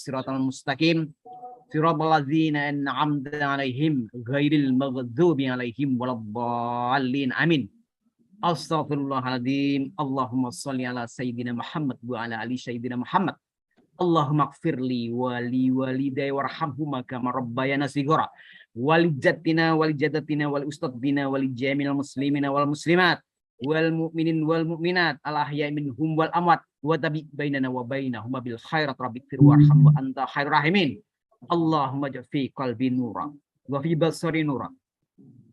siratal mustaqim siratal ladzina an'amta 'alaihim ghairil maghdubi 'alaihim waladdallin. Amin. Astaghfirullahaladzim. Allahumma sholli ala sayyidina Muhammad wa ala ali sayyidina Muhammad. Allahumma gfirli wali walidayya warhamhuma kama rabbayana shighara. Walijadtina walijadatina wal ustadzina walijamil muslimina wal muslimat wal mu'minin wal mu'minat al ahya'i minhum wal amwat wa tabi bainana wa bainahum bil khairat rabbighfir warham wa anta khairur rahimin. Allahumma ja'fi qalbi nura wa fi basari nura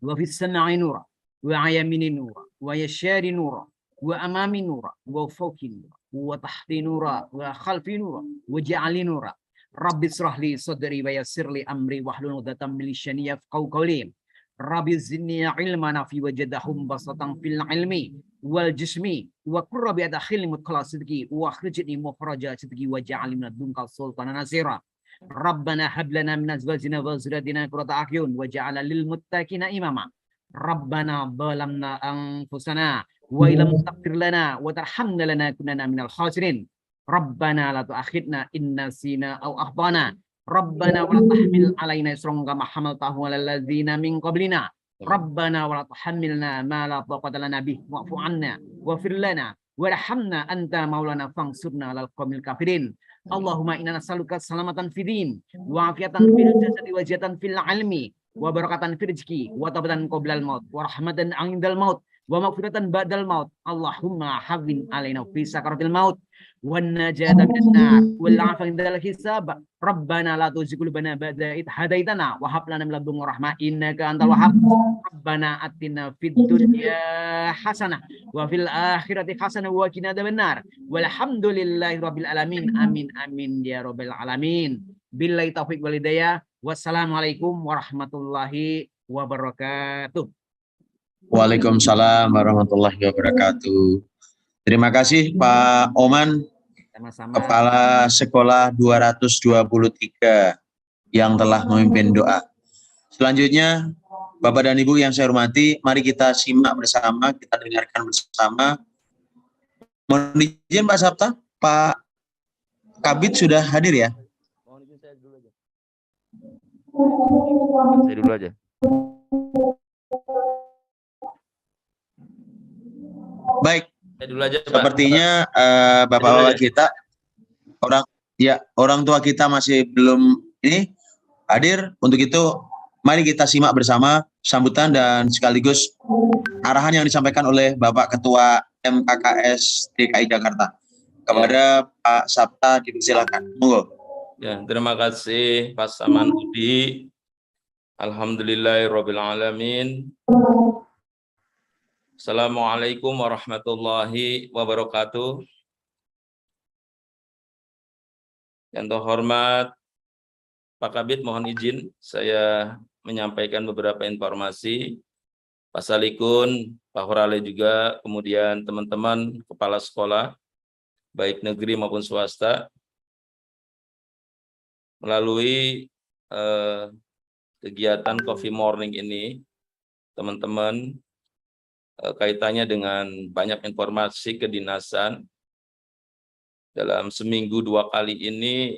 wa fi sam'i nura wa ayamini nura wa yashari nura wa amami nura wa fawqi nura wa tahti nura wa khalfi nura wa ja'ali nura. Rabbi shrah li sadri wa yassir li amri wahlul 'uqdatam min lisani yafqahu qawli. Rabbi zidni ilman nafi wajadahum basatan fil ilmi wal jismi wa qur rabbi adkhilni mudkhala sidqi wa akhrijni mukhraja sidqi wa ja'alni min ladunka sultanan nasira. Rabbana hab lana min azwajina wa dhurriyyatina qurrata a'yun waj'alna lil muttaqina imama. Rabbana zalamna anfusana wa illam taghfir lana wa tarhamna lanakunanna minal khasirin. Rabbana la tu'akhidna in nasina aw akhtana. Rabbana wa la tahmil alaina isran kama hamaltahu 'alal ladzina min qablina. Rabbana wa la tuhammilna ma la taqata lana bih wa'fu 'anna waghfir lana warhamna anta maulana fansurna 'alal qaumil kafirin. Allahumma inna nas'aluka salamatan fid din wa afiatan fil jasadi wa jatan fil ilmi wa barakatan fil rizqi wa tabatan qoblal maut wa rahmatan 'indal maut wa maghfiratan ba'dal maut. Allahumma hawwin alaina fi sakaratil maut wan najata minan nar wal 'afwa indal hisab. Rabbana la tuzigh qulubana ba'da idh hadaitana wa hab lana min ladunka rahmah innaka antal wahhab. Rabbana atina fid dunya hasanah wa fil akhirati hasanah wa qina adzabannar. Walhamdulillahi rabbil alamin. Amin amin ya rabbal alamin. Billahi taufiq wal hidayah. Wassalamualaikum warahmatullahi wabarakatuh. Waalaikumsalam warahmatullahi wabarakatuh. Terima kasih Pak Oman, Sama-sama. Kepala Sekolah 223 yang telah memimpin doa. Selanjutnya, Bapak dan Ibu yang saya hormati, mari kita simak bersama, kita dengarkan bersama. Mohon izin Pak Sabta, Pak Kabid sudah hadir ya? Mohon izin saya dulu aja. Saya dulu aja. Baik. Saya dulu aja, Pak. Sepertinya bapak-bapak kita, orang tua kita masih belum ini hadir. Untuk itu, mari kita simak bersama sambutan dan sekaligus arahan yang disampaikan oleh Bapak Ketua MKKS DKI Jakarta. Kepada Pak Sabta dipersilakan. Monggo. Ya, terima kasih Pak Saman Budi. Alhamdulillahirabbil alamin. Assalamualaikum warahmatullahi wabarakatuh. Yang terhormat Pak Kabid, mohon izin saya menyampaikan beberapa informasi. Pak Salikun, Pak Horale juga, kemudian teman-teman kepala sekolah, baik negeri maupun swasta, melalui kegiatan Coffee Morning ini, teman-teman, kaitannya dengan banyak informasi kedinasan. Dalam seminggu dua kali ini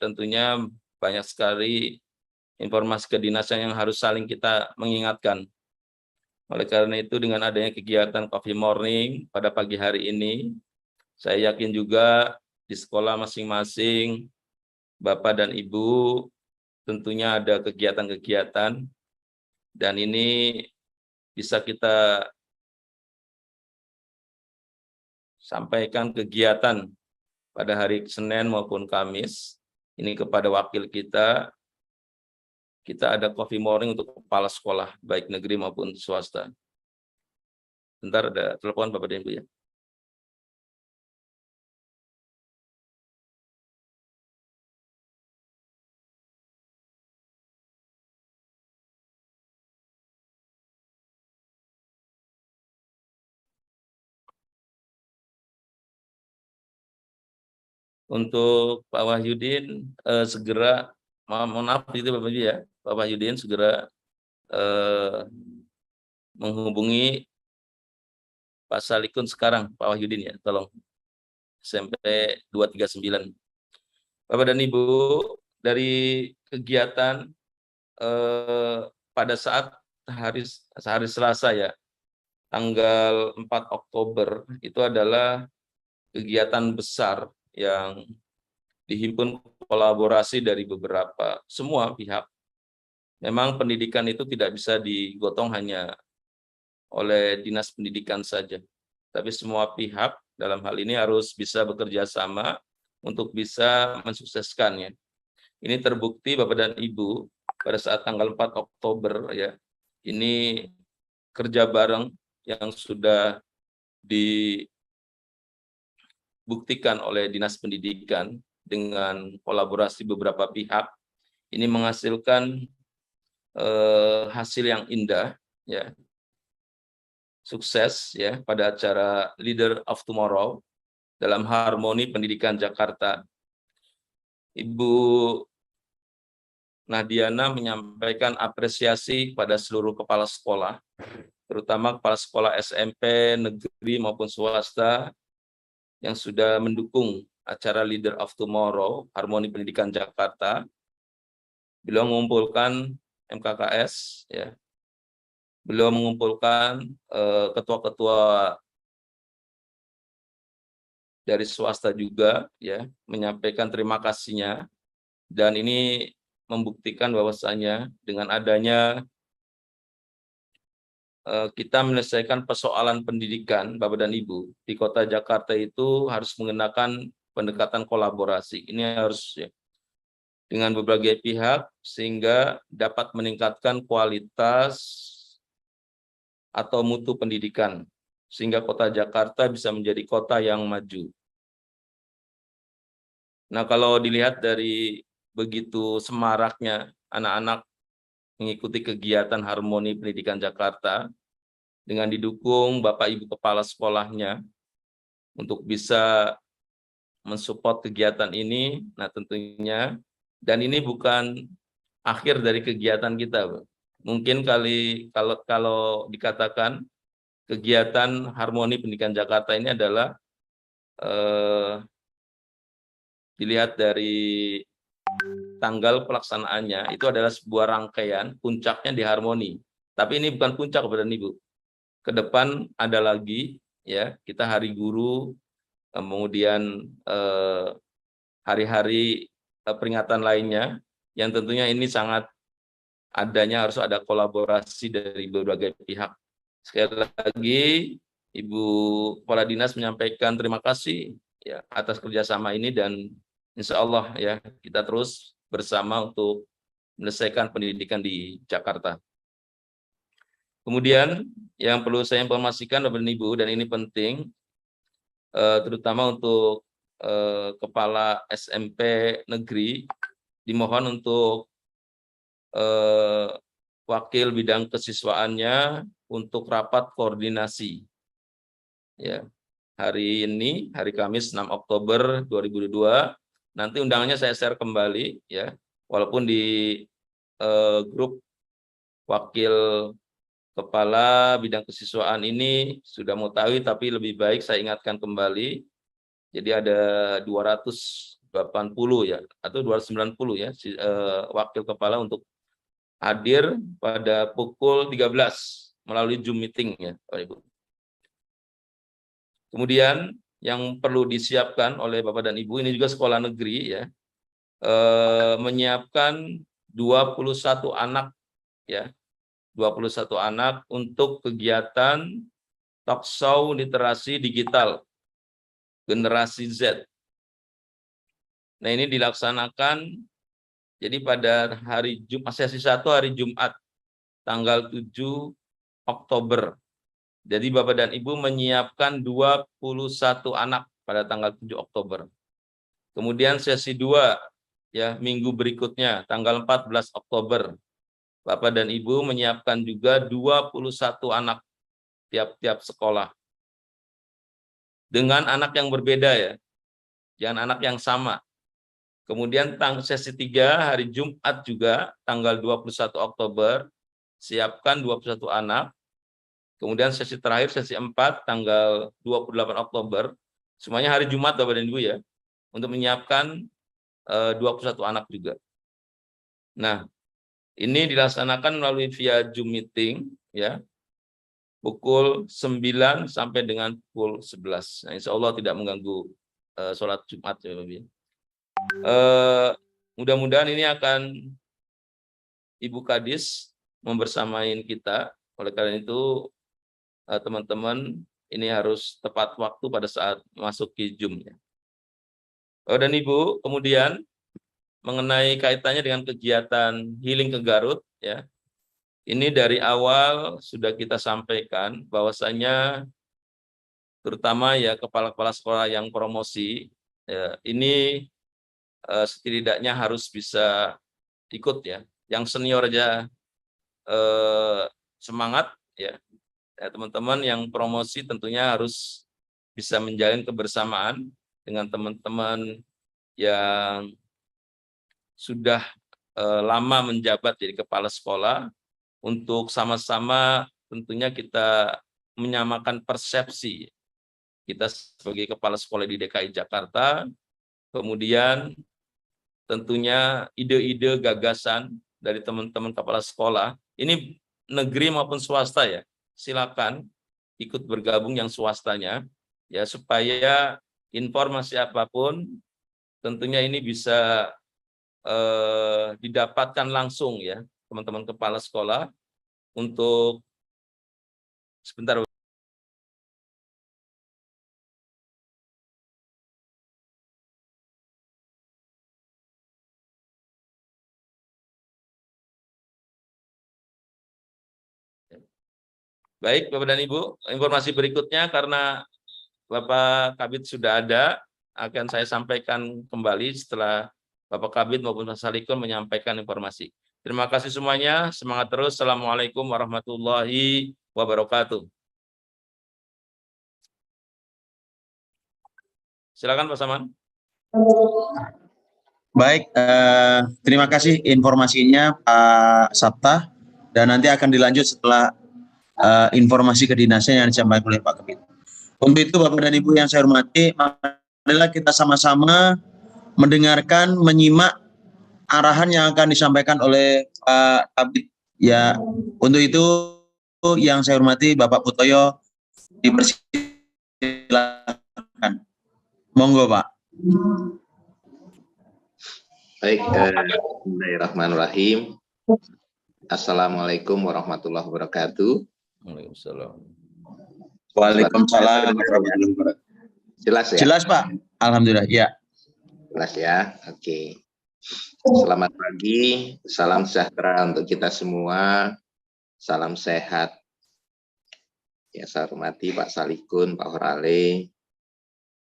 tentunya banyak sekali informasi kedinasan yang harus saling kita mengingatkan. Oleh karena itu, dengan adanya kegiatan Coffee Morning pada pagi hari ini, saya yakin juga di sekolah masing-masing, Bapak dan Ibu tentunya ada kegiatan-kegiatan, dan ini bisa kita sampaikan kegiatan pada hari Senin maupun Kamis. Ini kepada wakil kita ada Coffee Morning untuk kepala sekolah, baik negeri maupun swasta. Bentar, ada telepon Bapak dan Ibu ya. Untuk Pak Wahyudin segera, mohon maaf itu Bapak Ibu ya, Pak Wahyudin segera menghubungi Pak Salikun sekarang, Pak Wahyudin ya, tolong, SMP 239. Bapak dan Ibu, dari kegiatan pada saat hari Selasa ya, tanggal 4 Oktober itu adalah kegiatan besar yang dihimpun kolaborasi dari semua pihak. Memang pendidikan itu tidak bisa digotong hanya oleh Dinas Pendidikan saja, tapi semua pihak dalam hal ini harus bisa bekerja sama untuk bisa mensukseskannya. Ini terbukti Bapak dan Ibu pada saat tanggal 4 Oktober ya, ini kerja bareng yang sudah dibuktikan oleh Dinas Pendidikan dengan kolaborasi beberapa pihak, ini menghasilkan hasil yang indah ya, sukses ya pada acara Leader of Tomorrow dalam Harmoni Pendidikan Jakarta. Ibu Nadiana menyampaikan apresiasi pada seluruh kepala sekolah, terutama kepala sekolah SMP, negeri maupun swasta yang sudah mendukung acara Leader of Tomorrow, Harmoni Pendidikan Jakarta. Beliau mengumpulkan MKKS, ya. Beliau mengumpulkan ketua-ketua dari swasta juga, ya, menyampaikan terima kasihnya, dan ini membuktikan bahwasanya dengan adanya kita menyelesaikan persoalan pendidikan, Bapak dan Ibu, di Kota Jakarta itu harus menggunakan pendekatan kolaborasi. Ini harus ya, dengan berbagai pihak sehingga dapat meningkatkan kualitas atau mutu pendidikan, sehingga Kota Jakarta bisa menjadi kota yang maju. Nah, kalau dilihat dari begitu semaraknya anak-anak mengikuti kegiatan Harmoni Pendidikan Jakarta dengan didukung Bapak Ibu Kepala Sekolahnya untuk bisa mensupport kegiatan ini, nah tentunya, dan ini bukan akhir dari kegiatan kita, Bu. Mungkin kalau dikatakan kegiatan Harmoni Pendidikan Jakarta ini adalah dilihat dari tanggal pelaksanaannya itu adalah sebuah rangkaian, puncaknya di Harmoni. Tapi ini bukan puncak, Bapak dan Ibu. Ke depan ada lagi, ya, kita Hari Guru, kemudian hari-hari peringatan lainnya, yang tentunya ini sangat adanya harus ada kolaborasi dari berbagai pihak. Sekali lagi, Ibu Kepala Dinas menyampaikan terima kasih ya atas kerjasama ini, dan insya Allah ya kita terus bersama untuk menyelesaikan pendidikan di Jakarta. Kemudian yang perlu saya informasikan Bapak dan Ibu, dan ini penting, terutama untuk kepala SMP negeri, dimohon untuk wakil bidang kesiswaannya untuk rapat koordinasi. Ya, hari ini, hari Kamis 6 Oktober 2022, nanti undangannya saya share kembali, ya, walaupun di grup wakil kepala bidang kesiswaan ini sudah mengetahui, tapi lebih baik saya ingatkan kembali. Jadi ada 280 ya, atau 290 ya, wakil kepala untuk hadir pada pukul 13 melalui Zoom meeting ya, Bapak Ibu. Kemudian yang perlu disiapkan oleh Bapak dan Ibu, ini juga sekolah negeri ya, menyiapkan 21 anak ya, 21 anak untuk kegiatan talk show literasi digital generasi Z. Nah, ini dilaksanakan jadi pada hari Jumat, sesi 1 hari Jumat tanggal 7 Oktober. Jadi Bapak dan Ibu menyiapkan 21 anak pada tanggal 7 Oktober. Kemudian sesi 2 ya, minggu berikutnya tanggal 14 Oktober. Bapak dan Ibu menyiapkan juga 21 anak tiap-tiap sekolah. Dengan anak yang berbeda ya. Jangan anak yang sama. Kemudian sesi 3 hari Jumat juga tanggal 21 Oktober, siapkan 21 anak. Kemudian sesi terakhir, sesi 4, tanggal 28 Oktober, semuanya hari Jumat Bapak dan Ibu ya, untuk menyiapkan 21 anak juga. Nah, ini dilaksanakan melalui via Zoom meeting ya, pukul 9 sampai dengan pukul 11. Nah, insya Allah tidak mengganggu sholat Jumat ya, Bapak. Mudah-mudahan ini akan Ibu Kadis membersamain kita. Oleh karena itu, teman-teman ini harus tepat waktu pada saat masuk ke Zoom ya. Dan Ibu, kemudian mengenai kaitannya dengan kegiatan healing ke Garut ya. Ini dari awal sudah kita sampaikan bahwasanya terutama ya kepala-kepala sekolah yang promosi ya, ini setidaknya harus bisa ikut ya. Yang senior aja semangat ya. Teman-teman yang promosi tentunya harus bisa menjalin kebersamaan dengan teman-teman yang sudah lama menjabat jadi kepala sekolah untuk sama-sama tentunya kita menyamakan persepsi kita sebagai kepala sekolah di DKI Jakarta, kemudian tentunya ide-ide gagasan dari teman-teman kepala sekolah, ini negeri maupun swasta ya, silakan ikut bergabung yang swastanya, ya supaya informasi apapun tentunya ini bisa didapatkan langsung ya teman-teman kepala sekolah untuk sebentar. Baik, Bapak dan Ibu, informasi berikutnya karena Bapak Kabid sudah ada, akan saya sampaikan kembali setelah Bapak Kabid maupun Pak Salikun menyampaikan informasi. Terima kasih semuanya, semangat terus. Assalamualaikum warahmatullahi wabarakatuh. Silakan Pak Saman. Baik, terima kasih informasinya Pak Sabta, dan nanti akan dilanjut setelah informasi kedinasan yang disampaikan oleh Pak Kabid. Untuk itu Bapak dan Ibu yang saya hormati, marilah kita sama-sama mendengarkan, menyimak arahan yang akan disampaikan oleh Pak Kabid. Ya, untuk itu yang saya hormati Bapak Putoyo, dipersilakan. Monggo Pak. Baik, bismillahirrahmanirrahim. Assalamualaikum warahmatullahi wabarakatuh. Waalaikumsalam. Waalaikumsalam warahmatullahi wabarakatuh. Jelas ya? Jelas Pak, alhamdulillah ya. Jelas ya, oke. Selamat pagi, salam sejahtera untuk kita semua, salam sehat. Yang saya hormati Pak Salikun, Pak Horale,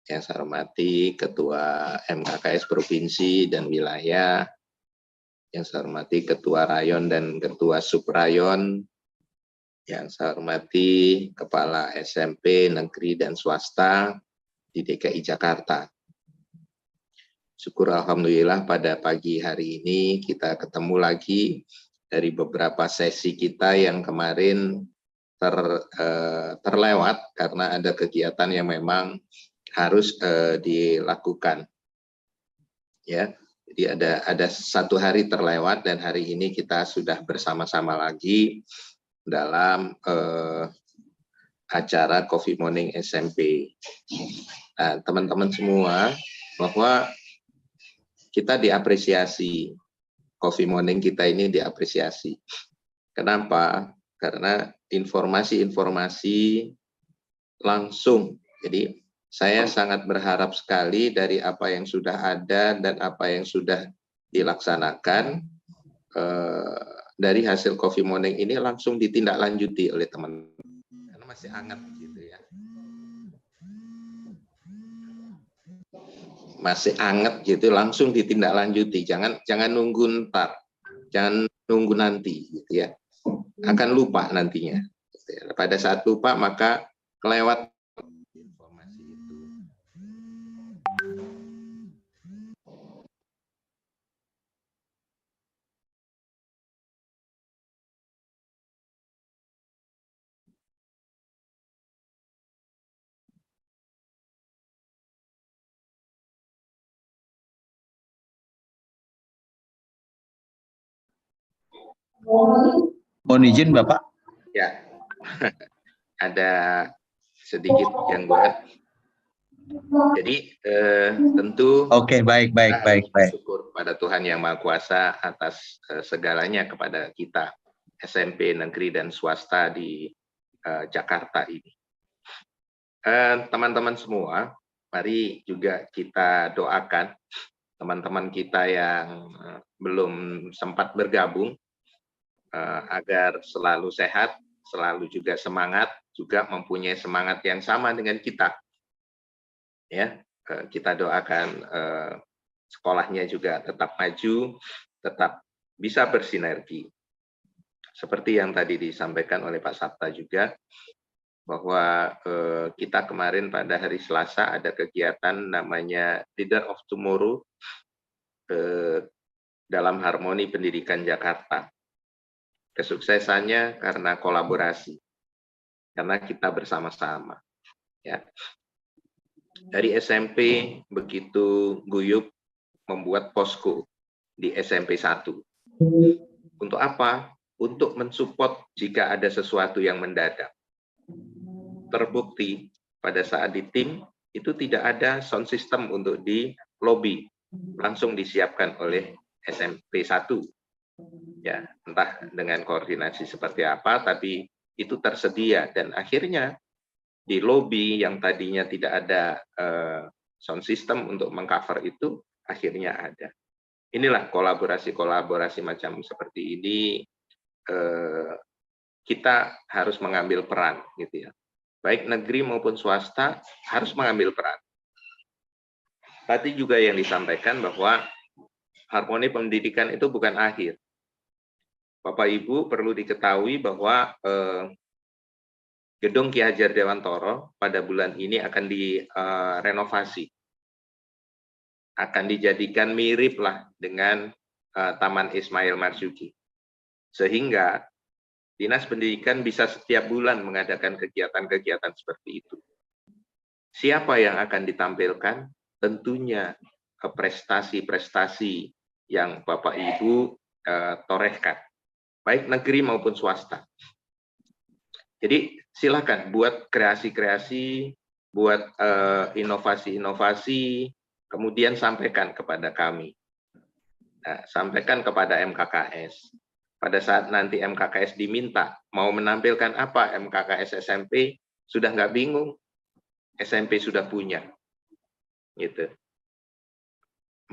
yang saya hormati Ketua MKKS Provinsi dan Wilayah, yang saya hormati Ketua Rayon dan Ketua Subrayon, yang saya hormati Kepala SMP Negeri dan Swasta di DKI Jakarta. Syukur Alhamdulillah pada pagi hari ini kita ketemu lagi dari beberapa sesi kita yang kemarin terlewat karena ada kegiatan yang memang harus dilakukan. Ya, jadi ada satu hari terlewat dan hari ini kita sudah bersama-sama lagi dalam acara Coffee Morning SMP. Nah, teman-teman semua, bahwa kita diapresiasi, Coffee Morning kita ini diapresiasi. Kenapa? Karena informasi-informasi langsung. Jadi saya sangat berharap sekali dari apa yang sudah ada dan apa yang sudah dilaksanakan, dari hasil Coffee Morning ini langsung ditindaklanjuti oleh teman-teman. Karena masih hangat gitu ya. Masih hangat gitu, langsung ditindaklanjuti. Jangan nunggu ntar, jangan nunggu nanti gitu ya. Akan lupa nantinya. Pada saat lupa maka kelewat Mohon izin Bapak. Ya, ada sedikit gangguan. Jadi tentu Oke, baik. kita harus bersyukur pada Tuhan Yang Maha Kuasa atas segalanya kepada kita, SMP negeri dan swasta di Jakarta ini. Teman-teman semua, mari juga kita doakan teman-teman kita yang belum sempat bergabung agar selalu sehat, selalu juga semangat, juga mempunyai semangat yang sama dengan kita. Ya, kita doakan sekolahnya juga tetap maju, tetap bisa bersinergi. Seperti yang tadi disampaikan oleh Pak Sabta juga, bahwa kita kemarin pada hari Selasa ada kegiatan namanya Leader of Tomorrow dalam Harmoni Pendidikan Jakarta. Kesuksesannya karena kolaborasi, karena kita bersama-sama. Ya. Dari SMP begitu guyup membuat posko di SMP 1. Untuk apa? Untuk mensupport jika ada sesuatu yang mendadak. Terbukti pada saat di tim itu tidak ada sound system untuk di lobby, langsung disiapkan oleh SMP 1. Ya, entah dengan koordinasi seperti apa, tapi itu tersedia dan akhirnya di lobby yang tadinya tidak ada sound system untuk mengcover itu akhirnya ada. Inilah kolaborasi macam seperti ini, kita harus mengambil peran, gitu ya. Baik negeri maupun swasta harus mengambil peran. Tadi juga yang disampaikan bahwa harmoni pendidikan itu bukan akhir. Bapak Ibu perlu diketahui bahwa Gedung Ki Hajar Dewantoro pada bulan ini akan direnovasi, akan dijadikan mirip lah dengan Taman Ismail Marzuki, sehingga Dinas Pendidikan bisa setiap bulan mengadakan kegiatan-kegiatan seperti itu. Siapa yang akan ditampilkan? Tentunya prestasi-prestasi yang Bapak Ibu torehkan, baik negeri maupun swasta. Jadi silakan buat kreasi-kreasi, buat inovasi-inovasi, kemudian sampaikan kepada kami. Nah, sampaikan kepada MKKS. Pada saat nanti MKKS diminta mau menampilkan apa MKKS SMP, sudah nggak bingung, SMP sudah punya. Gitu.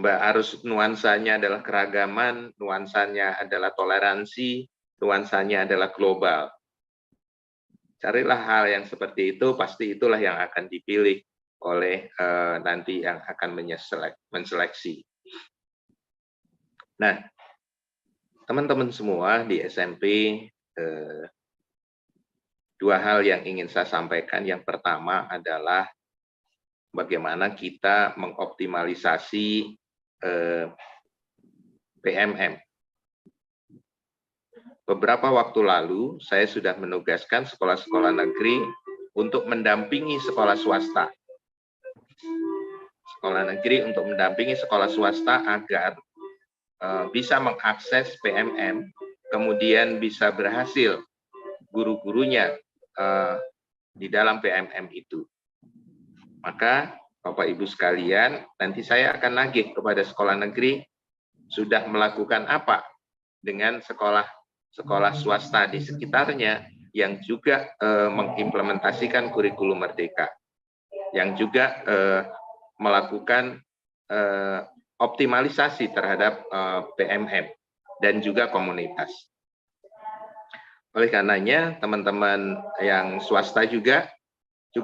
Mbak, harus nuansanya adalah keragaman, nuansanya adalah toleransi, nuansanya adalah global. Carilah hal yang seperti itu, pasti itulah yang akan dipilih oleh nanti yang akan menseleksi. Nah, teman-teman semua di SMP, dua hal yang ingin saya sampaikan. Yang pertama adalah bagaimana kita mengoptimalisasi PMM. Beberapa waktu lalu, saya sudah menugaskan sekolah-sekolah negeri untuk mendampingi sekolah swasta. Sekolah negeri untuk mendampingi sekolah swasta agar bisa mengakses PMM, kemudian bisa berhasil guru-gurunya di dalam PMM itu. Maka, Bapak Ibu sekalian, nanti saya akan nagih kepada sekolah negeri sudah melakukan apa dengan sekolah swasta di sekitarnya yang juga mengimplementasikan kurikulum merdeka, yang juga melakukan optimalisasi terhadap PMM dan juga komunitas. Oleh karenanya, teman-teman yang swasta juga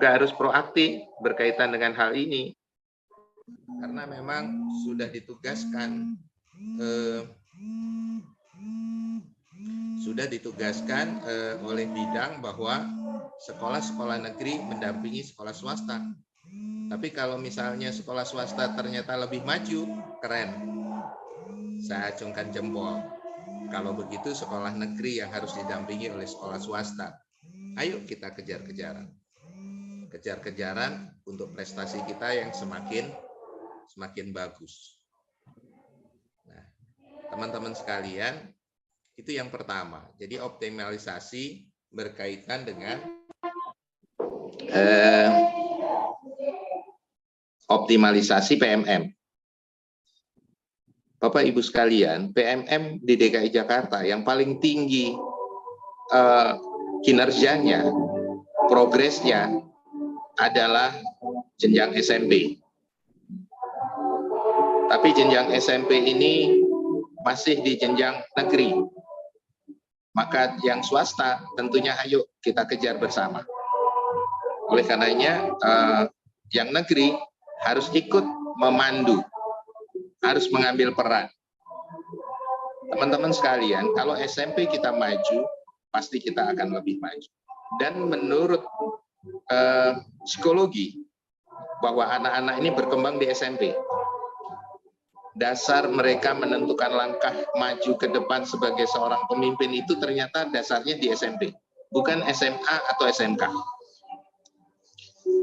harus proaktif berkaitan dengan hal ini, karena memang sudah ditugaskan oleh bidang bahwa sekolah-sekolah negeri mendampingi sekolah swasta. Tapi kalau misalnya sekolah swasta ternyata lebih maju, keren. Saya acungkan jempol. Kalau begitu sekolah negeri yang harus didampingi oleh sekolah swasta. Ayo kita kejar-kejaran. Kejar-kejaran untuk prestasi kita yang semakin bagus. Nah, teman-teman sekalian, Itu yang pertama. Jadi optimalisasi berkaitan dengan optimalisasi PMM. Bapak Ibu sekalian, PMM di DKI Jakarta yang paling tinggi kinerjanya, progresnya adalah jenjang SMP. Tapi jenjang SMP ini masih di jenjang negeri. Maka yang swasta tentunya ayo kita kejar bersama. Oleh karenanya yang negeri harus ikut memandu, harus mengambil peran. Teman-teman sekalian, kalau SMP kita maju, pasti kita akan lebih maju. Dan menurut psikologi, bahwa anak-anak ini berkembang di SMP. Dasar mereka menentukan langkah maju ke depan sebagai seorang pemimpin itu ternyata dasarnya di SMP, bukan SMA atau SMK.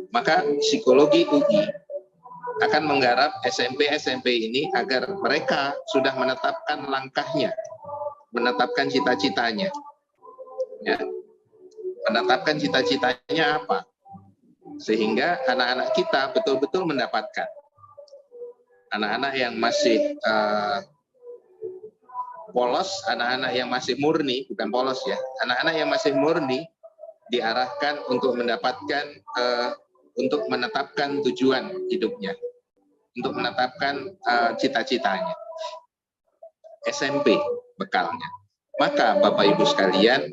Maka psikologi UI akan menggarap SMP ini agar mereka sudah menetapkan langkahnya, menetapkan cita-citanya. Ya. Menetapkan cita-citanya apa? Sehingga anak-anak kita betul-betul mendapatkan. Anak-anak yang masih polos, anak-anak yang masih murni, bukan polos ya, anak-anak yang masih murni diarahkan untuk mendapatkan, untuk menetapkan tujuan hidupnya, untuk menetapkan cita-citanya. SMP bekalnya. Maka Bapak Ibu sekalian,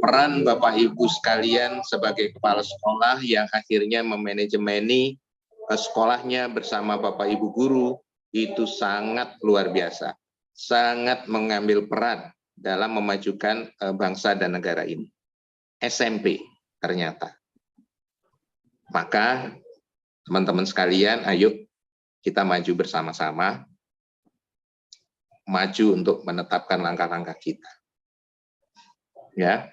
peran Bapak Ibu sekalian sebagai kepala sekolah yang akhirnya memanajemeni sekolahnya bersama Bapak Ibu guru itu sangat luar biasa, sangat mengambil peran dalam memajukan bangsa dan negara ini. SMP ternyata. Maka teman-teman sekalian, ayo kita maju bersama-sama, maju untuk menetapkan langkah-langkah kita. Ya.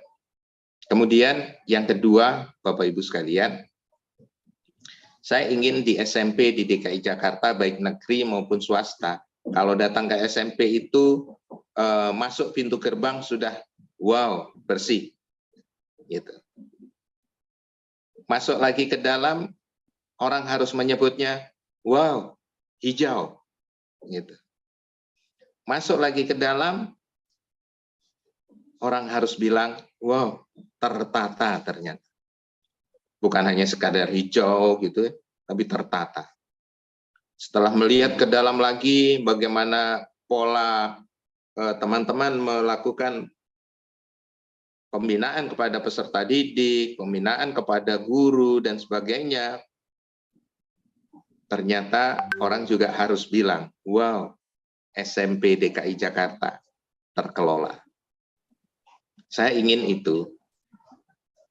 Kemudian yang kedua, Bapak Ibu sekalian, saya ingin di SMP di DKI Jakarta, baik negeri maupun swasta, kalau datang ke SMP itu masuk pintu gerbang sudah wow, bersih. Gitu. Masuk lagi ke dalam, orang harus menyebutnya wow, hijau. Gitu. Masuk lagi ke dalam, orang harus bilang wow, tertata ternyata. Bukan hanya sekadar hijau gitu, tapi tertata. Setelah melihat ke dalam lagi bagaimana pola teman-teman melakukan pembinaan kepada peserta didik, pembinaan kepada guru dan sebagainya, ternyata orang juga harus bilang, wow, SMP DKI Jakarta terkelola. Saya ingin itu.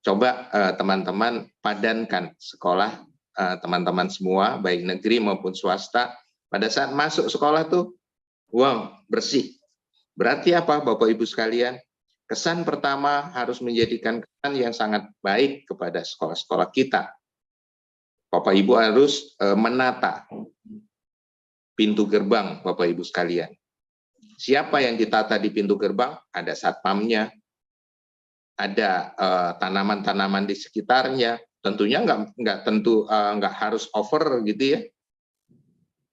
Coba teman-teman padankan sekolah teman-teman semua, baik negeri maupun swasta, pada saat masuk sekolah tuh, wow, bersih. Berarti apa Bapak Ibu sekalian? Kesan pertama harus menjadikan kesan yang sangat baik kepada sekolah-sekolah kita. Bapak Ibu harus menata pintu gerbang Bapak Ibu sekalian. Siapa yang ditata di pintu gerbang? Ada satpamnya, ada tanaman-tanaman di sekitarnya, tentunya nggak harus over gitu ya,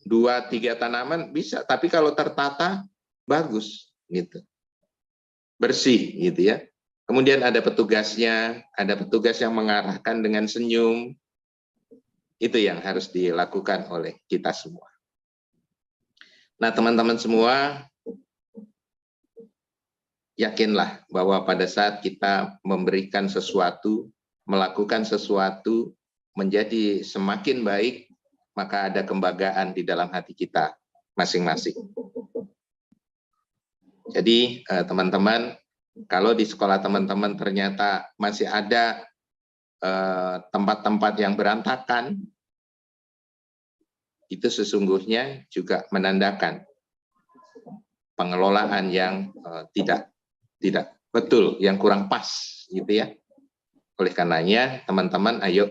2-3 tanaman bisa, tapi kalau tertata bagus gitu, bersih gitu ya. Kemudian ada petugasnya, ada petugas yang mengarahkan dengan senyum. Itu yang harus dilakukan oleh kita semua. Nah teman-teman semua, yakinlah bahwa pada saat kita memberikan sesuatu, melakukan sesuatu menjadi semakin baik, maka ada kebanggaan di dalam hati kita masing-masing. Jadi teman-teman, kalau di sekolah teman-teman ternyata masih ada tempat-tempat yang berantakan, itu sesungguhnya juga menandakan pengelolaan yang tidak betul, yang kurang pas gitu ya. Oleh karenanya teman-teman ayo,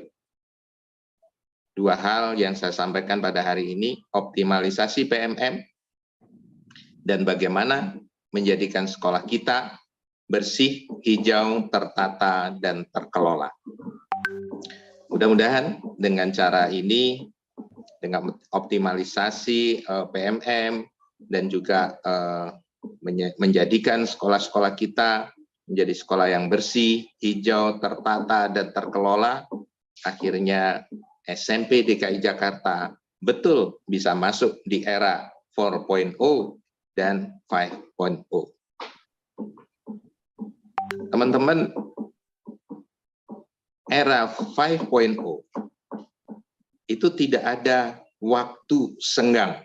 2 hal yang saya sampaikan pada hari ini, optimalisasi PMM dan bagaimana menjadikan sekolah kita bersih, hijau, tertata, dan terkelola. Mudah-mudahan dengan cara ini, dengan optimalisasi PMM, dan juga menjadikan sekolah-sekolah kita menjadi sekolah yang bersih, hijau, tertata, dan terkelola, akhirnya SMP DKI Jakarta betul bisa masuk di era 4.0 dan 5.0. Teman-teman, era 5.0 itu tidak ada waktu senggang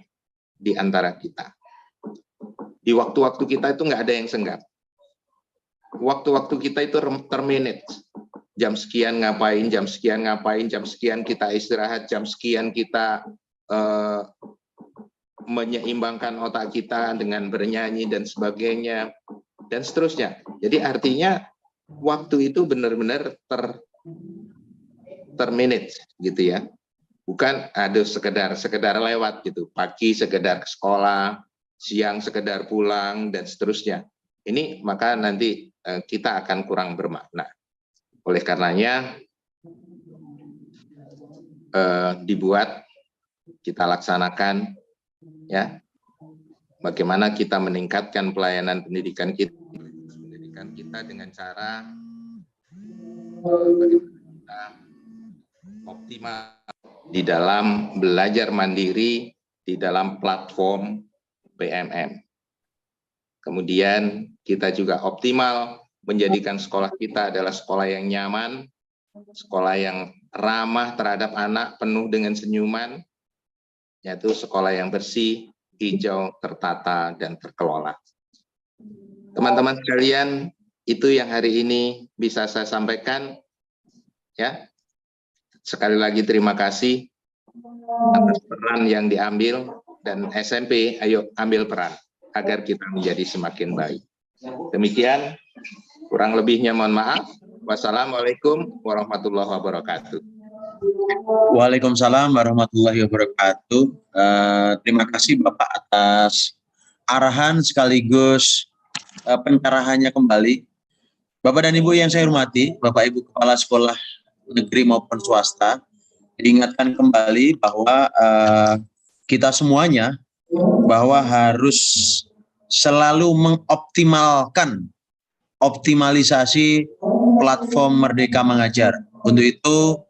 di antara kita. Di waktu-waktu kita itu nggak ada yang senggang. Waktu-waktu kita itu termanage. Jam sekian ngapain, jam sekian ngapain, jam sekian kita istirahat, jam sekian kita menyeimbangkan otak kita dengan bernyanyi dan sebagainya, dan seterusnya. Jadi artinya waktu itu benar-benar termanage gitu ya. Bukan ada sekedar lewat gitu. Pagi sekedar ke sekolah, siang sekedar pulang, dan seterusnya. Ini maka nanti kita akan kurang bermakna. Oleh karenanya dibuat, kita laksanakan ya, bagaimana kita meningkatkan pelayanan pendidikan kita dengan cara bagaimana kita optimal di dalam belajar mandiri di dalam platform PMM. Kemudian kita juga optimal menjadikan sekolah kita adalah sekolah yang nyaman, sekolah yang ramah terhadap anak, penuh dengan senyuman, yaitu sekolah yang bersih, hijau, tertata, dan terkelola. Teman-teman sekalian, itu yang hari ini bisa saya sampaikan. Ya, sekali lagi terima kasih atas peran yang diambil, dan SMP ayo ambil peran agar kita menjadi semakin baik. Demikian, kurang lebihnya mohon maaf. Wassalamualaikum warahmatullahi wabarakatuh. Waalaikumsalam warahmatullahi wabarakatuh. Terima kasih Bapak atas arahan sekaligus pencerahannya kembali. Bapak dan Ibu yang saya hormati, Bapak Ibu Kepala Sekolah Negeri maupun swasta, diingatkan kembali bahwa kita semuanya bahwa harus selalu mengoptimalkan optimalisasi platform Merdeka Mengajar. Untuk itu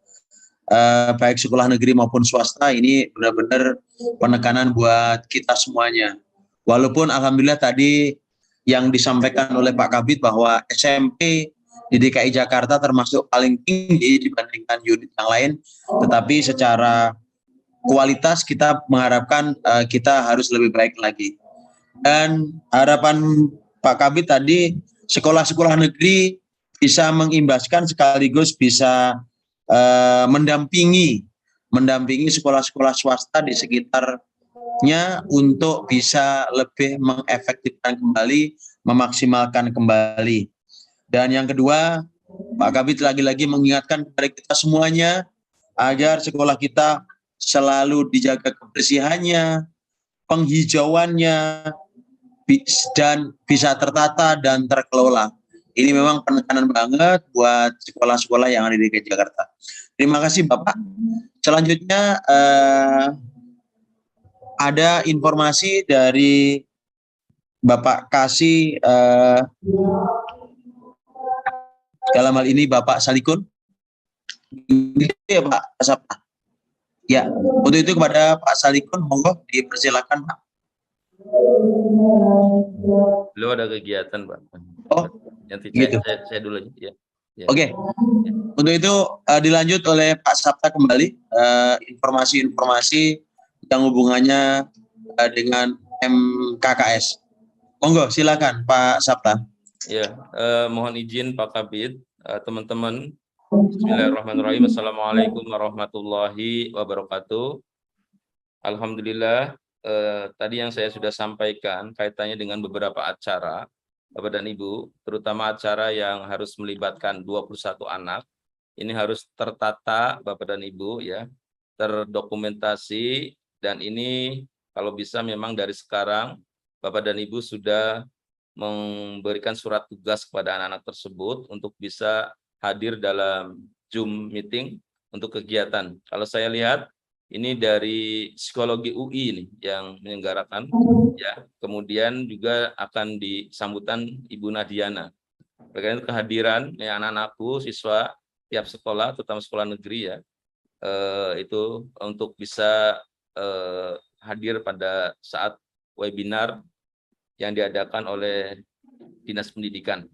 baik sekolah negeri maupun swasta ini benar-benar penekanan buat kita semuanya. Walaupun alhamdulillah tadi yang disampaikan oleh Pak Kabid bahwa SMP di DKI Jakarta termasuk paling tinggi dibandingkan unit yang lain, tetapi secara kualitas kita mengharapkan kita harus lebih baik lagi. Dan harapan Pak Kabid tadi sekolah-sekolah negeri bisa mengimbaskan sekaligus bisa mendampingi sekolah-sekolah swasta di sekitarnya untuk bisa lebih mengefektifkan kembali, memaksimalkan kembali. Dan yang kedua, Pak Kabid lagi-lagi mengingatkan kepada kita semuanya agar sekolah kita selalu dijaga kebersihannya, penghijauannya, dan bisa tertata dan terkelola. Ini memang penekanan banget buat sekolah-sekolah yang ada di DKI Jakarta. Terima kasih Bapak. Selanjutnya ada informasi dari Bapak Kasih, dalam hal ini Bapak Salikun. Ya Pak Sabta. Ya, untuk itu kepada Pak Salikun, monggo dipersilakan Pak. Belum ada kegiatan Pak. Oh, nanti gitu. saya dulu aja. Ya. Ya. Oke. Untuk itu dilanjut oleh Pak Sabta kembali informasi-informasi yang hubungannya dengan MKKS. Monggo silakan Pak Sabta. Ya, mohon izin Pak Kabid, teman-teman. Bismillahirrahmanirrahim. Assalamualaikum warahmatullahi wabarakatuh. Alhamdulillah, tadi yang saya sudah sampaikan kaitannya dengan beberapa acara, Bapak dan Ibu, terutama acara yang harus melibatkan 21 anak, ini harus tertata Bapak dan Ibu ya, terdokumentasi, dan ini kalau bisa memang dari sekarang Bapak dan Ibu sudah memberikan surat tugas kepada anak-anak tersebut untuk bisa hadir dalam Zoom meeting untuk kegiatan. Kalau saya lihat ini dari psikologi UI ini yang menyelenggarakan, ya. Kemudian juga akan disambutan Ibu Nadiana. Karena kehadiran ya, anak-anakku, siswa tiap sekolah, terutama sekolah negeri ya, itu untuk bisa hadir pada saat webinar yang diadakan oleh Dinas Pendidikan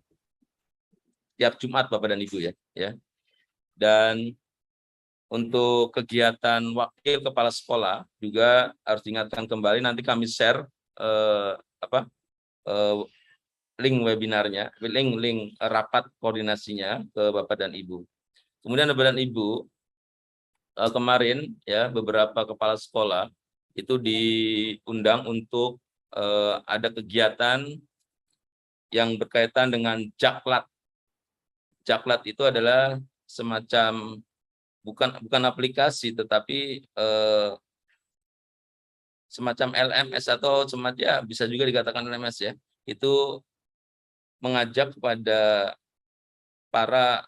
tiap Jumat, Bapak dan Ibu ya. Dan untuk kegiatan wakil kepala sekolah juga harus diingatkan kembali, nanti kami share link webinarnya, link rapat koordinasinya ke Bapak dan Ibu. Kemudian Bapak dan Ibu, kemarin ya beberapa kepala sekolah itu diundang untuk ada kegiatan yang berkaitan dengan Jaklat. Jaklat itu adalah semacam bukan aplikasi, tetapi semacam LMS atau semacam, ya bisa juga dikatakan LMS ya. Itu mengajak kepada para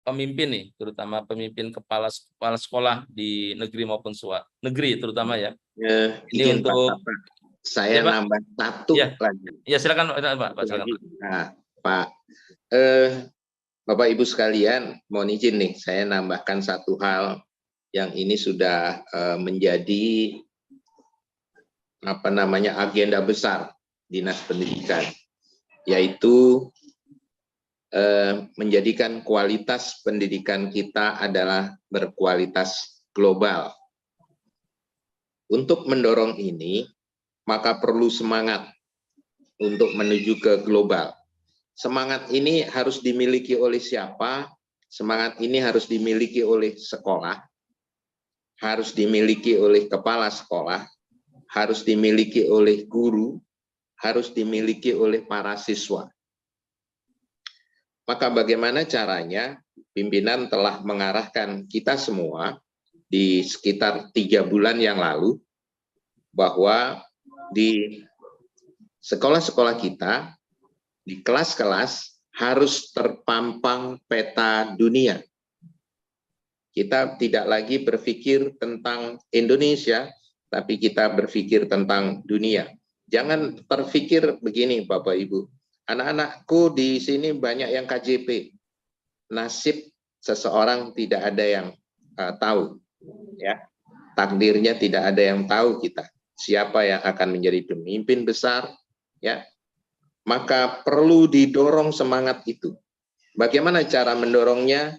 pemimpin nih, terutama pemimpin kepala sekolah di negeri maupun negeri terutama ya. Ini untuk saya ya, nambah satu lagi. Ya silakan Pak. Silakan. Nah, Pak, Bapak Ibu sekalian, mohon izin nih, saya nambahkan satu hal yang ini sudah menjadi agenda besar Dinas Pendidikan, yaitu menjadikan kualitas pendidikan kita adalah berkualitas global. Untuk mendorong ini, maka perlu semangat untuk menuju ke global. Semangat ini harus dimiliki oleh siapa? Semangat ini harus dimiliki oleh sekolah, harus dimiliki oleh kepala sekolah, harus dimiliki oleh guru, harus dimiliki oleh para siswa. Maka bagaimana caranya? Pimpinan telah mengarahkan kita semua di sekitar 3 bulan yang lalu bahwa di sekolah-sekolah kita, di kelas-kelas harus terpampang peta dunia. Kita tidak lagi berpikir tentang Indonesia, tapi kita berpikir tentang dunia. Jangan terpikir begini Bapak Ibu, anak-anakku di sini banyak yang KJP. Nasib seseorang tidak ada yang tahu, ya. Takdirnya tidak ada yang tahu kita. Siapa yang akan menjadi pemimpin besar, ya. Maka perlu didorong semangat itu. Bagaimana cara mendorongnya?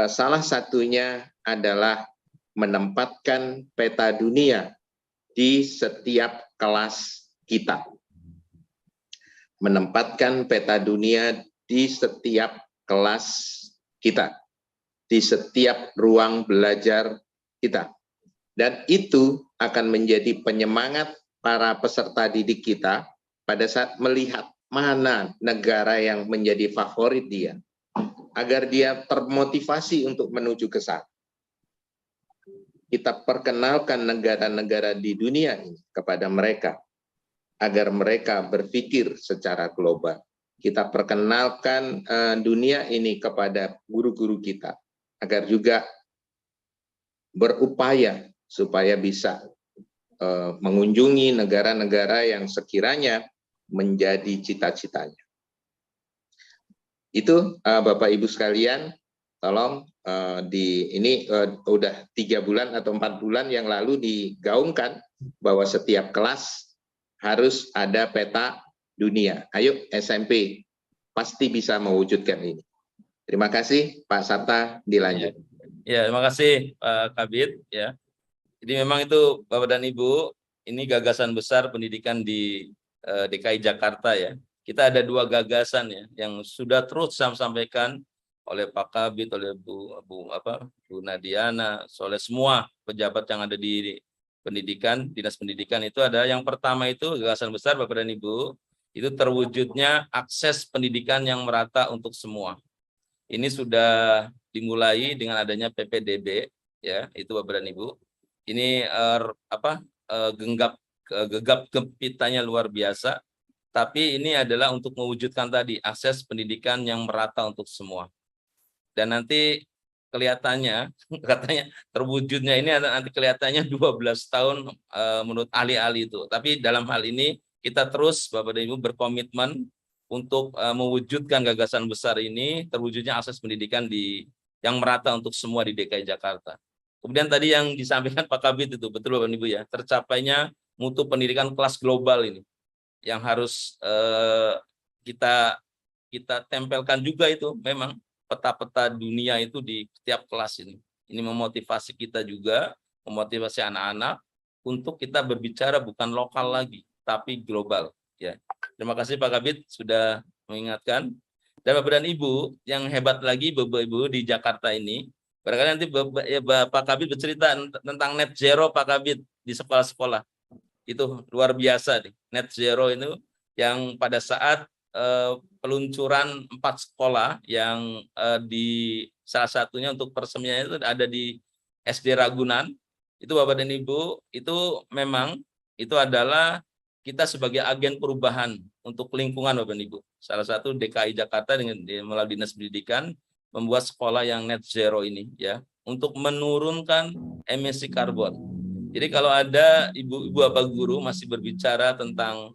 Salah satunya adalah menempatkan peta dunia di setiap kelas kita. Menempatkan peta dunia di setiap kelas kita, di setiap ruang belajar kita. Dan itu akan menjadi penyemangat para peserta didik kita pada saat melihat mana negara yang menjadi favorit dia, agar dia termotivasi untuk menuju ke sana. Kita perkenalkan negara-negara di dunia ini kepada mereka, agar mereka berpikir secara global. Kita perkenalkan dunia ini kepada guru-guru kita, agar juga berupaya supaya bisa mengunjungi negara-negara yang sekiranya menjadi cita-citanya. Itu Bapak Ibu sekalian, tolong ini udah 3 bulan atau 4 bulan yang lalu digaungkan bahwa setiap kelas harus ada peta dunia. Ayo SMP pasti bisa mewujudkan ini. Terima kasih Pak Sabta, dilanjut. Ya, terima kasih Pak Kabid ya. Jadi memang itu Bapak dan Ibu, ini gagasan besar pendidikan di DKI Jakarta ya. Kita ada 2 gagasan ya yang sudah terus saya sampaikan oleh Pak Kabid, oleh Bu Nadiana, oleh semua pejabat yang ada di pendidikan, Dinas Pendidikan. Itu ada yang pertama, itu gagasan besar Bapak dan Ibu, itu terwujudnya akses pendidikan yang merata untuk semua. Ini sudah dimulai dengan adanya PPDB ya, itu Bapak dan Ibu. Ini gegap gempitanya luar biasa, Tapi ini adalah untuk mewujudkan tadi akses pendidikan yang merata untuk semua. Dan nanti kelihatannya, katanya terwujudnya ini nanti kelihatannya 12 tahun menurut ahli-ahli itu. Tapi dalam hal ini kita terus Bapak dan Ibu berkomitmen untuk mewujudkan gagasan besar ini, terwujudnya akses pendidikan yang merata untuk semua di DKI Jakarta. Kemudian tadi yang disampaikan Pak Kabid itu betul Bapak dan Ibu ya, tercapainya mutu pendidikan kelas global ini yang harus kita tempelkan juga itu memang peta-peta dunia itu di setiap kelas ini. Ini memotivasi kita juga, memotivasi anak-anak untuk kita berbicara bukan lokal lagi, tapi global. Ya, terima kasih Pak Kabid sudah mengingatkan. Dan Bapak dan Ibu yang hebat lagi Bapak Ibu di Jakarta ini, barangkali nanti Pak Kabid bercerita tentang net zero Pak Kabid di sekolah-sekolah. Itu luar biasa nih. Net zero itu yang pada saat peluncuran 4 sekolah yang di salah satunya untuk perseminya itu ada di SD Ragunan. Itu Bapak dan Ibu, itu memang itu adalah kita sebagai agen perubahan untuk lingkungan Bapak dan Ibu. Salah satu DKI Jakarta dengan melalui Dinas Pendidikan membuat sekolah yang net zero ini ya untuk menurunkan emisi karbon. Jadi kalau ada ibu-ibu apa guru masih berbicara tentang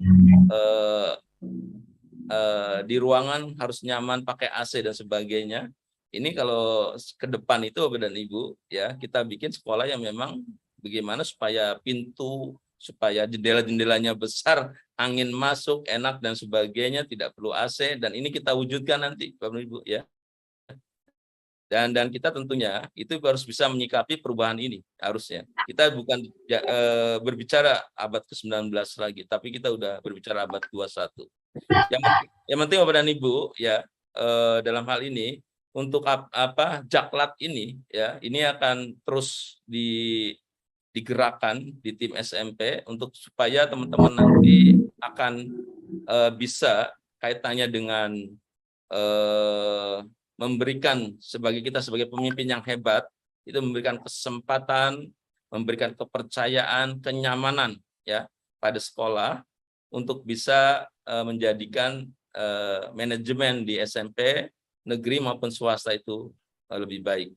di ruangan harus nyaman pakai AC dan sebagainya, ini kalau ke depan itu Bapak dan Ibu ya kita bikin sekolah yang memang bagaimana supaya pintu, supaya jendela-jendelanya besar, angin masuk enak dan sebagainya, tidak perlu AC, dan ini kita wujudkan nanti Bapak dan Ibu ya. Dan kita tentunya itu harus bisa menyikapi perubahan ini harusnya. Kita bukan berbicara abad ke-19 lagi, tapi kita udah berbicara abad 21. Yang penting Bapak dan Ibu ya dalam hal ini untuk Jaklat ini ya ini akan terus digerakkan di tim SMP untuk supaya teman-teman nanti akan bisa kaitannya dengan memberikan kita sebagai pemimpin yang hebat, itu memberikan kesempatan, memberikan kepercayaan, kenyamanan ya pada sekolah untuk bisa menjadikan manajemen di SMP negeri maupun swasta itu lebih baik.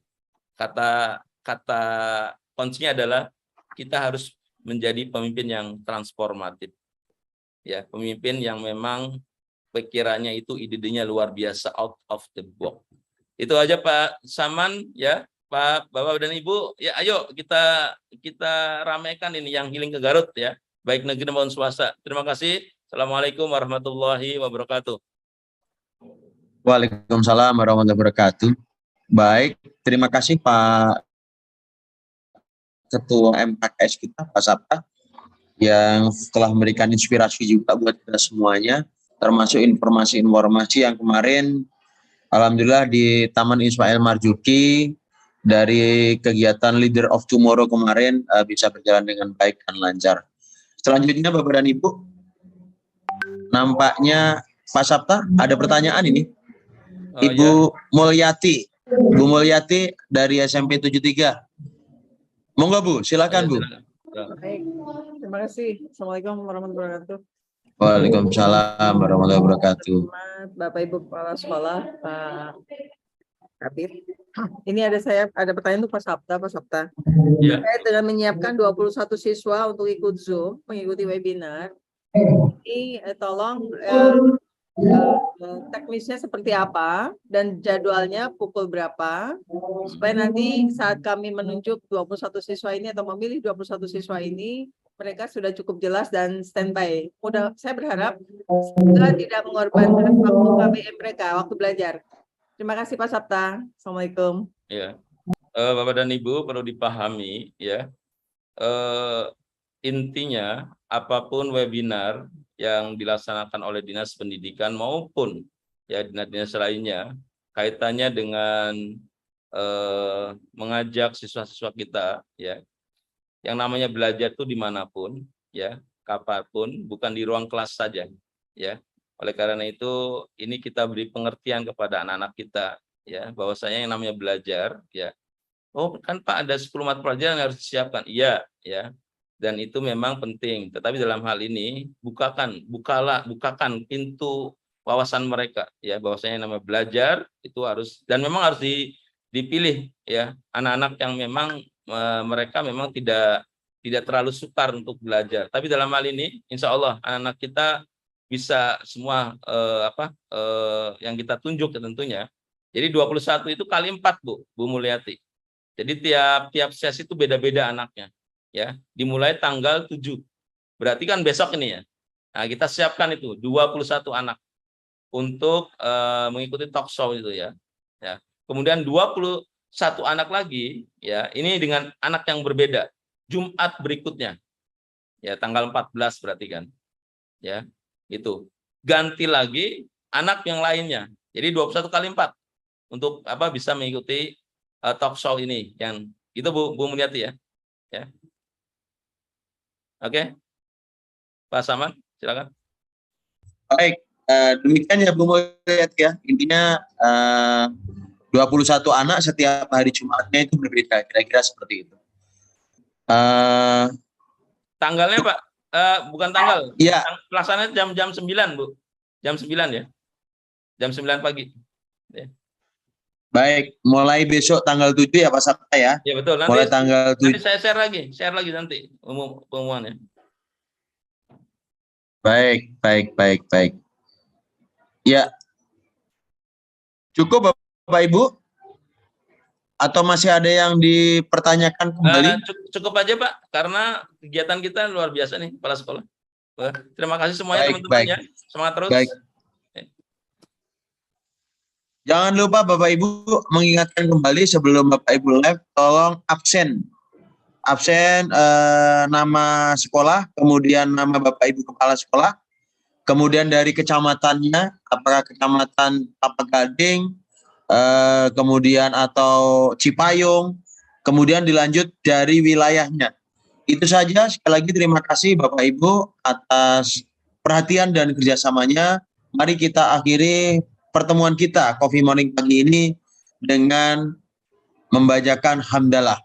Kata kuncinya adalah kita harus menjadi pemimpin yang transformatif. Ya, pemimpin yang memang pikirannya itu ide-idenya luar biasa, out of the box. Itu aja Pak Saman ya, Pak Bapak dan Ibu, ya ayo kita ramaikan ini yang healing ke Garut ya, baik negeri maupun swasta. Terima kasih. Assalamualaikum warahmatullahi wabarakatuh. Waalaikumsalam warahmatullahi wabarakatuh. Baik, terima kasih Pak Ketua M4S kita, Pak Sabta, yang telah memberikan inspirasi juga buat kita semuanya, termasuk informasi-informasi yang kemarin alhamdulillah di Taman Ismail Marzuki dari kegiatan Leader of Tomorrow kemarin bisa berjalan dengan baik dan lancar. Selanjutnya Bapak dan Ibu, nampaknya Pak Sabta ada pertanyaan ini. Ibu Mulyati, Bu Mulyati dari SMP 73. Monggo Bu, silakan Bu. Baik, terima kasih. Assalamualaikum warahmatullahi wabarakatuh. Waalaikumsalam warahmatullahi wabarakatuh. Bapak Ibu Kepala Sekolah, Pak Kabir. Ini ada pertanyaan untuk Pak Sabta. Ya. Terkait dengan menyiapkan 21 siswa untuk ikut Zoom, mengikuti webinar. Ini tolong teknisnya seperti apa dan jadwalnya pukul berapa supaya nanti saat kami menunjuk 21 siswa ini atau memilih 21 siswa ini mereka sudah cukup jelas dan standby. Saya berharap semoga tidak mengorbankan waktu KBM mereka, waktu belajar. Terima kasih Pak Sabta. Assalamualaikum. Ya, Bapak dan Ibu perlu dipahami ya, intinya apapun webinar yang dilaksanakan oleh Dinas Pendidikan maupun ya dinas-dinas lainnya kaitannya dengan mengajak siswa-siswa kita ya yang namanya belajar itu dimanapun ya kapanpun, bukan di ruang kelas saja ya. Oleh karena itu ini kita beri pengertian kepada anak-anak kita ya bahwasanya yang namanya belajar ya, oh kan Pak ada 10 mata pelajaran yang harus disiapkan, iya ya, dan itu memang penting. Tetapi dalam hal ini bukakan pintu wawasan mereka ya, bahwasanya nama belajar itu harus, dan memang harus dipilih ya anak-anak yang memang mereka memang tidak terlalu sukar untuk belajar. Tapi dalam hal ini insya Allah anak-anak kita bisa semua yang kita tunjuk tentunya. Jadi 21 itu kali 4 Bu Mulyati. Jadi tiap sesi itu beda-beda anaknya ya. Dimulai tanggal 7. Berarti kan besok ini ya. Nah, kita siapkan itu 21 anak untuk mengikuti talk show itu ya. Ya. Kemudian 21 anak lagi ya, ini dengan anak yang berbeda. Jumat berikutnya. Ya, tanggal 14 berarti kan. Ya. Itu. Ganti lagi anak yang lainnya. Jadi 21 kali 4 untuk bisa mengikuti talk show ini yang itu Bu Mulyati ya. Ya. Oke. Pak Saman, silakan. Baik, demikian ya Bu Mulyati ya. Intinya 21 anak setiap hari Jumatnya itu berbeda, kira-kira seperti itu. Tanggalnya Pak, bukan tanggal. Iya. Pelaksanaan jam 9 Bu. Jam 9 ya. Jam 9 pagi. Ya. Baik, mulai besok tanggal 7 ya Pak Sabta ya. Ya betul. Nanti, mulai tanggal 7. Nanti saya share lagi nanti pengumumannya. Baik. Ya. Cukup Bapak Ibu? Atau masih ada yang dipertanyakan kembali? Cukup aja Pak, karena kegiatan kita luar biasa nih, kepala sekolah. Terima kasih semuanya teman-teman ya. Semangat terus. Baik. Jangan lupa Bapak Ibu mengingatkan kembali sebelum Bapak Ibu live, tolong absen nama sekolah, kemudian nama Bapak Ibu kepala sekolah, kemudian dari kecamatannya, apakah kecamatan Kelapa Gading, kemudian atau Cipayung, kemudian dilanjut dari wilayahnya. Itu saja. Sekali lagi terima kasih Bapak Ibu atas perhatian dan kerjasamanya. Mari kita akhiri pertemuan kita Coffee Morning pagi ini dengan membacakan hamdalah.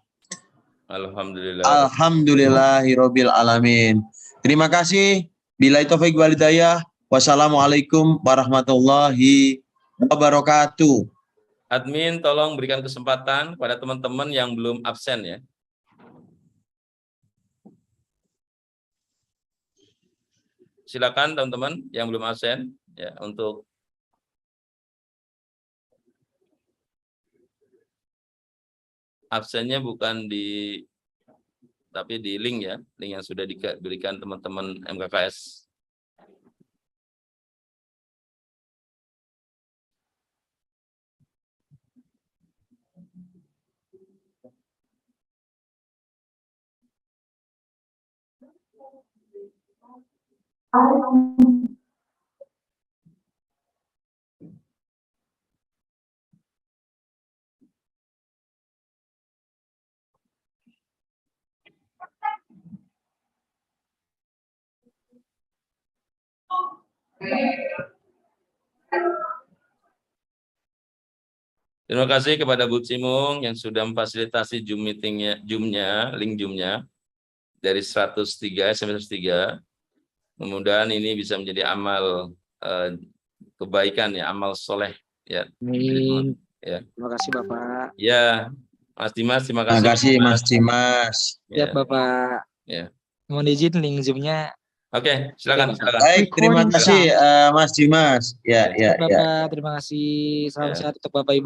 Alhamdulillah. Alhamdulillahirabbil alamin. Terima kasih. Billahi taufik wal hidayah. Wassalamualaikum warahmatullahi wabarakatuh. Admin tolong berikan kesempatan pada teman-teman yang belum absen ya. Silakan teman-teman yang belum absen ya, untuk absennya bukan tapi di link ya, link yang sudah diberikan teman-teman MKKS. Terima kasih kepada Bu Cimung yang sudah memfasilitasi Zoom meetingnya, link Zoom-nya dari 103 sampai 103. Mudah-mudahan ini bisa menjadi amal kebaikan ya, amal soleh ya. Amin. Ya. Terima kasih Bapak. Ya, Mas Dimas, terima kasih. Terima kasih Mas Dimas. Ya, Bapak. Ya. Mohon izin link Zoom-nya. Oke, silakan. Baik, terima kasih Mas Dimas. Ya. Bapak, terima kasih. Salam sehat untuk Bapak Ibu.